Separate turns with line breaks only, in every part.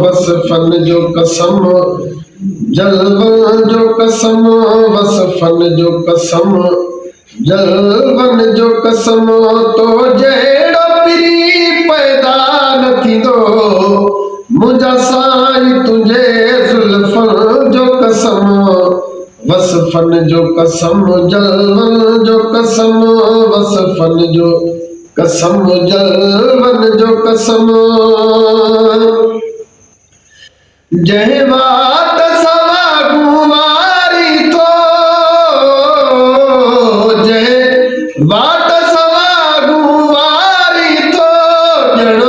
वसफन जो कसम जलवन जो कसम वसफन जो कसम जलवन जो कसम तो जहिड़ो पिरी पैदा न थींदो मुंहिंजा साईं तुंहिंजे ज़ुल्फ़न जो कसम वसफन जो कसम जलवन जो कसम वसफन जो कसम जलवन जो कसम जय बात सवागू वारी थो जय बात सवागू वारी थो जण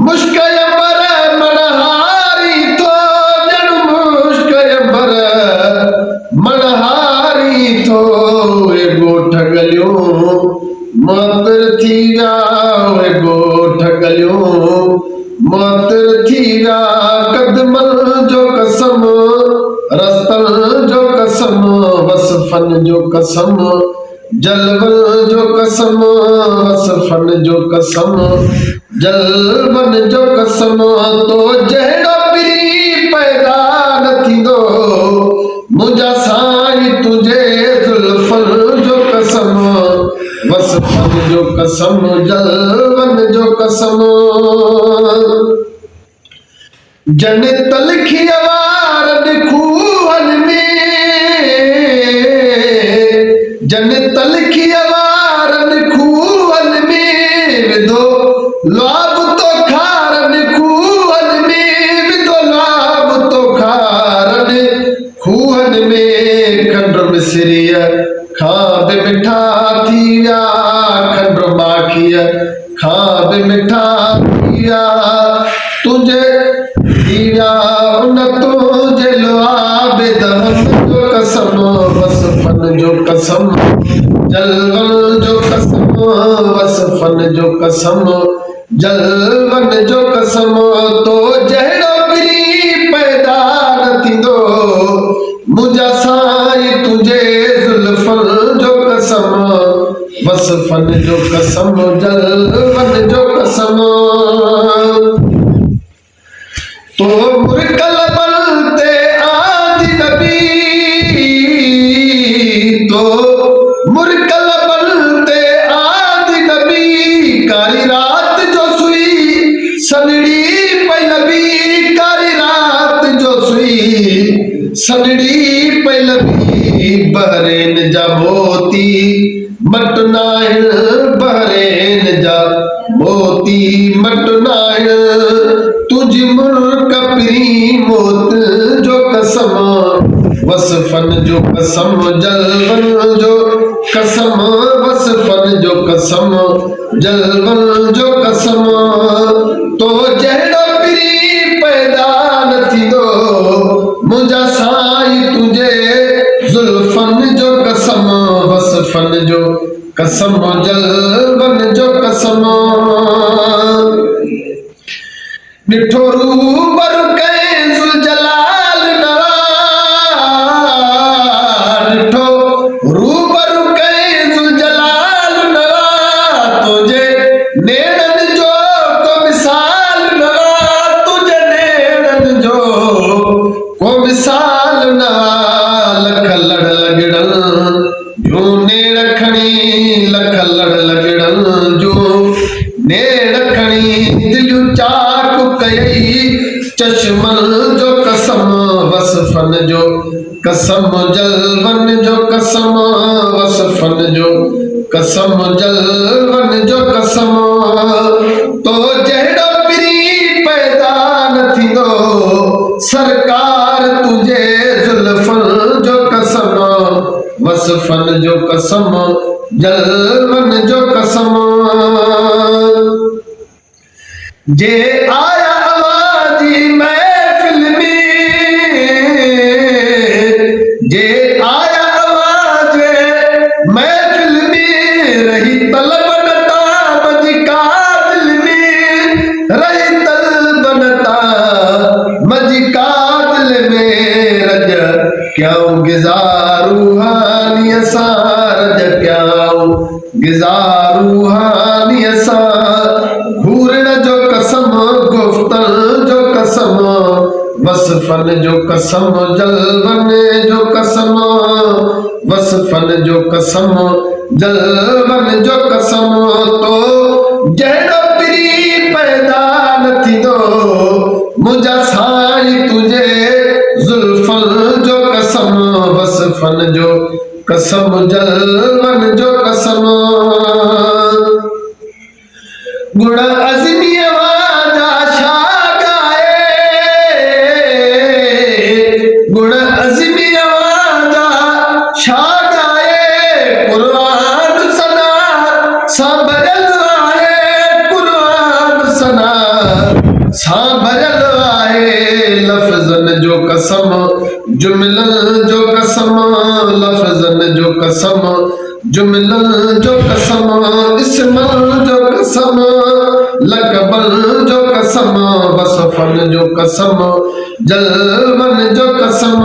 मुश्किल पर मनहारी थो जण मुश्किल पर मनहारी थो वे गोठ गलियूं मातर थी विया वे गोठ गलियूं मातर थी विया कदमन जो कसम रस्तन जो कसम वसफन जो कसम जलवन जो कसम वसफन जो कसम जलवन जो कसम तो जहिड़ो पिरी पैदा न थींदो मुंहिंजा साईं तुंहिंजे ज़ुल्फ़न जो कसम वसफन जो कसम जलवन जो कसम जन तलखी वार खूहन में जन तलखी वार खूहन में विधो लाभ तो खारन खूहन में विधो लाभ तो खारन खूहन में खंड मिसरिय खाब मिठा थी विया खंड माखिय खाब मिठा थी विया तुझे तुझे लुआब दहम जो कसम वसफन जो कसम जलवन जो कसम वसफन जो कसम जलवन जो कसम तो जहिड़ो पिरी पैदा न थींदो मुंहिंजा साईं तुंहिंजे ज़ुल्फ़न जो कसम वसफन जो कसम जलवन जो कसम तो मुरकल बनते आदि नबी तो मुरकल बनते आदि नबी कारी रात जो सुई सनड़ी पैलबी कारी रात जो सुई सनड़ी पैलबी बहरेन जा मोती मटनाइण बहरेन जा मोती मटनाइण तुझ मुल्क पिरी मौत जो कसम वसफन जो कसम जलवन जो कसम वसफन जो कसम जलवन जो कसम तो जहिड़ो पिरी पैदा न थींदो मुंहिंजा साईं तुंहिंजे ज़ुल्फ़न जो कसम वसफन जो कसम जलवन जो कसम मिठो रूबर कहीं ज़ुलजलाल नवा मिठो रूबर कहीं ज़ुलजलाल नवा तुझे नेड़न जो को मिसाल नवा तुझे नेड़न जो को मिसाल नवा लख लड़ लगड़न जो नेड़ खणी लख लड़ लगड़न जो नेड़ खणी दिलू चाक चश्मन जो कसम वसफन जो कसम जलवन जो कसम वसफन जो कसम जलवन जो कसम तो जहिड़ो पिरी पैदा न थींदो सरकार तुंहिंजे ज़ुल्फ़न जो कसम वसफन जो कसम जलवन जो कसम जे आया आवाज़ी महफ़िल में जे आया आवाज़ महफ़िल में रही तलबनता मजिका दिल में रही तलबनता मजिका दिल में रज क्यों गिज़ारू हानी असा रज क्यों गिज़ारू हानी असा घूरण जो कसम गुफ्तन जो कसम वसफन जो कसम जलवन जो कसम वसफन जो कसम जलवन जो कसम तो जहिड़ो पीरी पैदा न थींदो मुंहिंजा साईं तुंहिंजे ज़ुल्फ़न जो कसम वसफन जो कसम जलवन जो कसम गुण अज़मी वाजा छा गाए गुण अज़मी वाजा छा गाए क़ुरान सना सां भरियल आहे क़ुरान सना सां भरियल आहे लफ़्ज़न जो कसम जुमिलन जो कसम लफ़्ज़न जो कसम जुमिलन जो कसम इस्मन जो कसम लक़बन जो कसम वसफन जो कसम जलवन जो कसम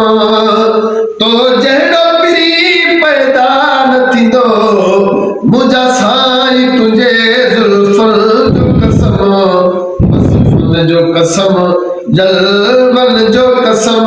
तो जहिड़ो पीरी पैदा न थींदो मुंहिंजा साईं तुंहिंजे ज़ुल्फ़न जो कसम वसफन जो कसम जलवन जो कसम।